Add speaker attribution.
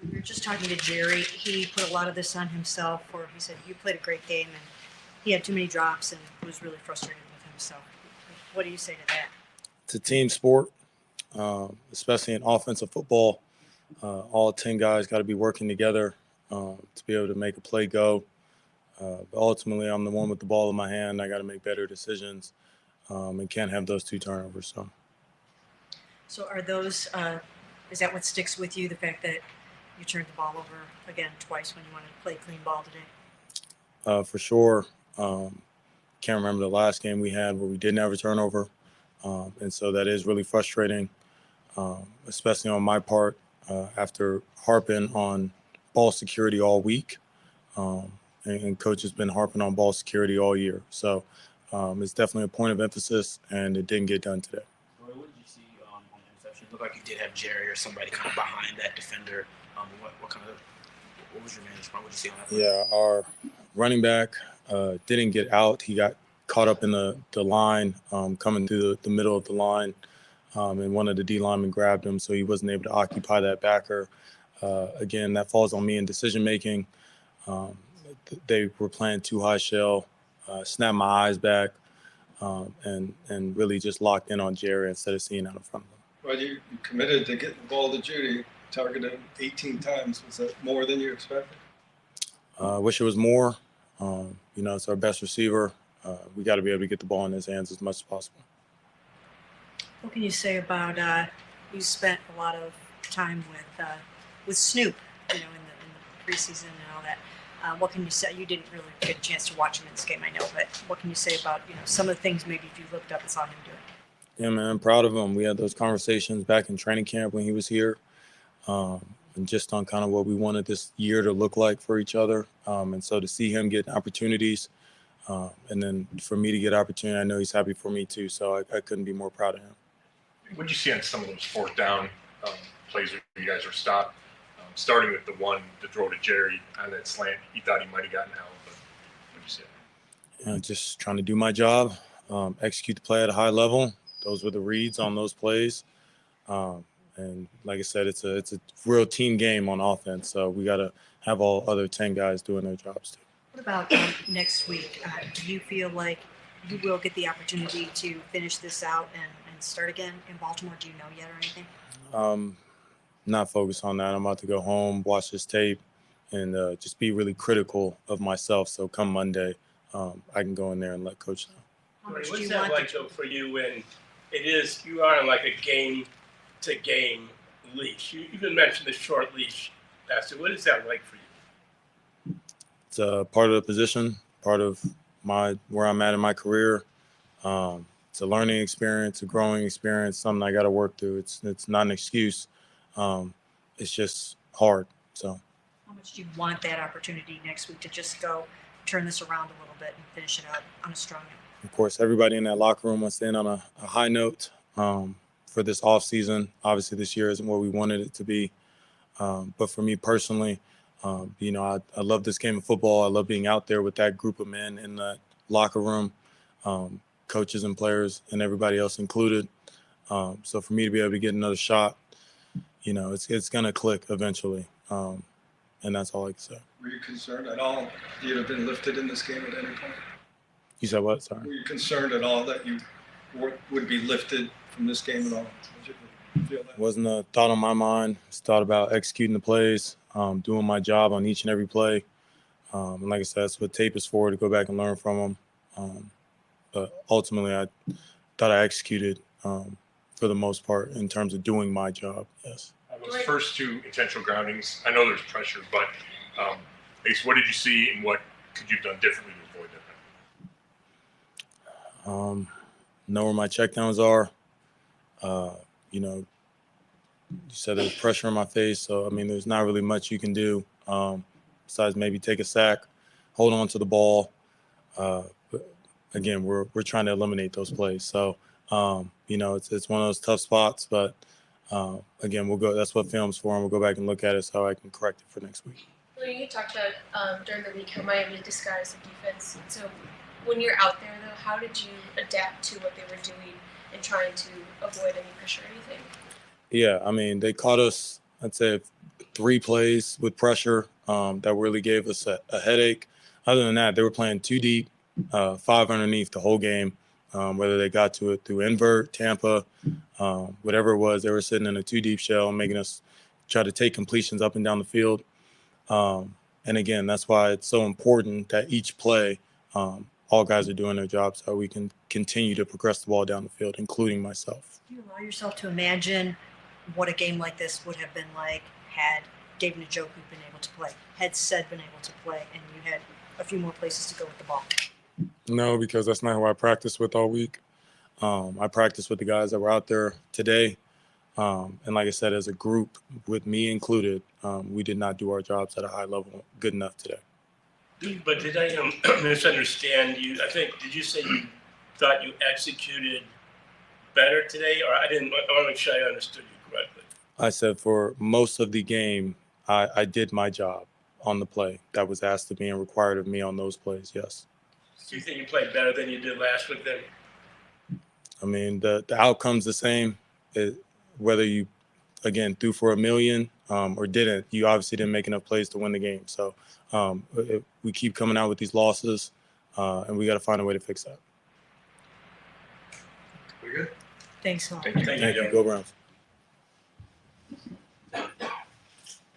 Speaker 1: We were just talking to Jerry. He put a lot of this on himself, or he said, you played a great game, and he had too many drops and was really frustrated with himself. What do you say to that?
Speaker 2: It's a team sport, especially in offensive football. All 10 guys got to be working together to be able to make a play go. But ultimately, I'm the one with the ball in my hand. I got to make better decisions and can't have those 2 turnovers.
Speaker 1: So are those, is that what sticks with you, the fact that you turned the ball over again twice when you wanted to play clean ball today?
Speaker 2: For sure. Can't remember the last game we had where we didn't have a turnover. And so that is really frustrating, especially on my part after harping on ball security all week. And coach has been harping on ball security all year. So it's definitely a point of emphasis, and it didn't get done today.
Speaker 3: What did you see on the interception? It looked like you did have Jerry or somebody kind of behind that defender. What was your vantage point? What did you see on that?
Speaker 2: Yeah, our running back didn't get out. He got caught up in the line, coming through the middle of the line, and one of the D linemen grabbed him, so he wasn't able to occupy that backer. Again, that falls on me in decision-making. They were playing too high shell, snapped my eyes back, and really just locked in on Jerry instead of seeing out in front of him.
Speaker 4: Well, you committed to getting the ball to Judy, targeted 18 times. Was that more than you expected?
Speaker 2: I wish it was more. It's our best receiver. We got to be able to get the ball in his hands as much as possible.
Speaker 1: What can you say about you spent a lot of time with Snoop, in the preseason and all that? What can you say? You didn't really get a chance to watch him in this game, I know, but what can you say about some of the things maybe if you looked up and saw him doing?
Speaker 2: Yeah, man, I'm proud of him. We had those conversations back in training camp when he was here, and just on kind of what we wanted this year to look like for each other. And so to see him get opportunities, and then for me to get opportunity, I know he's happy for me too. So I couldn't be more proud of him.
Speaker 5: What did you see on some of those 4th down plays where you guys were stopped? Starting with the one to throw to Jerry on that slant, he thought he might have gotten out, but what did you say?
Speaker 2: Just trying to do my job, execute the play at a high level. Those were the reads on those plays. And like I said, it's a real team game on offense. So we got to have all other 10 guys doing their jobs too.
Speaker 1: What about next week? Do you feel like you will get the opportunity to finish this out and start again in Baltimore? Do you know yet or anything?
Speaker 2: Not focused on that. I'm about to go home, watch this tape, and just be really critical of myself. So come Monday, I can go in there and let coach know.
Speaker 6: What's that like though for you when you are on like a game-to-game leash? You even mentioned the short leash, Pastor. What is that like for you?
Speaker 2: It's a part of the position, part of where I'm at in my career. It's a learning experience, a growing experience, something I got to work through. It's not an excuse. It's just hard. So,
Speaker 1: how much do you want that opportunity next week to just go turn this around a little bit and finish it out on a strong note?
Speaker 2: Of course, everybody in that locker room wants to end on a high note for this off season. Obviously, this year isn't what we wanted it to be. But for me personally, I love this game of football. I love being out there with that group of men in that locker room, coaches and players and everybody else included. So for me to be able to get another shot, it's going to click eventually. And that's all I can say.
Speaker 4: Were you concerned at all you'd have been lifted in this game at any point?
Speaker 2: You said what? Sorry.
Speaker 4: Were you concerned at all that you would be lifted from this game at all? Did you feel that?
Speaker 2: It wasn't a thought on my mind. It's thought about executing the plays, doing my job on each and every play. And like I said, that's what tape is for, to go back and learn from them. But ultimately, I thought I executed for the most part in terms of doing my job, yes.
Speaker 5: Those first 2 intentional groundings, I know there's pressure, but I guess what did you see and what could you have done differently to avoid that?
Speaker 2: Know where my checkdowns are. You said there's pressure on my face, so there's not really much you can do besides maybe take a sack, hold on to the ball. But again, we're trying to eliminate those plays. So it's one of those tough spots, but again, we'll go. That's what film's for, and we'll go back and look at it so I can correct it for next week.
Speaker 7: Well, you talked about during the week how Miami disguised the defense. So when you're out there, though, how did you adapt to what they were doing and trying to avoid any pressure or anything?
Speaker 2: Yeah, they caught us, I'd say, 3 plays with pressure that really gave us a headache. Other than that, they were playing 2 deep, 5 underneath the whole game. Whether they got to it through invert, Tampa, whatever it was, they were sitting in a 2 deep shell, making us try to take completions up and down the field. And again, that's why it's so important that each play, all guys are doing their job so we can continue to progress the ball down the field, including myself.
Speaker 1: Do you allow yourself to imagine what a game like this would have been like had David Njoku been able to play, had Sed been able to play, and you had a few more places to go with the ball?
Speaker 2: No, because that's not who I practiced with all week. I practiced with the guys that were out there today. And like I said, as a group, with me included, we did not do our jobs at a high level good enough today.
Speaker 6: But did I misunderstand you? I think, did you say you thought you executed better today? Or I want to make sure I understood you correctly.
Speaker 2: I said for most of the game, I did my job on the play that was asked of me and required of me on those plays, yes.
Speaker 6: Do you think you played better than you did last week then?
Speaker 2: I mean, the outcome's the same. Whether you, again, threw for 1 million or didn't, you obviously didn't make enough plays to win the game. So we keep coming out with these losses, and we got to find a way to fix that.
Speaker 4: We good?
Speaker 1: Thanks, Hall.
Speaker 3: Thank you.
Speaker 6: Thank
Speaker 2: Thank
Speaker 6: you.
Speaker 2: you. Go Browns.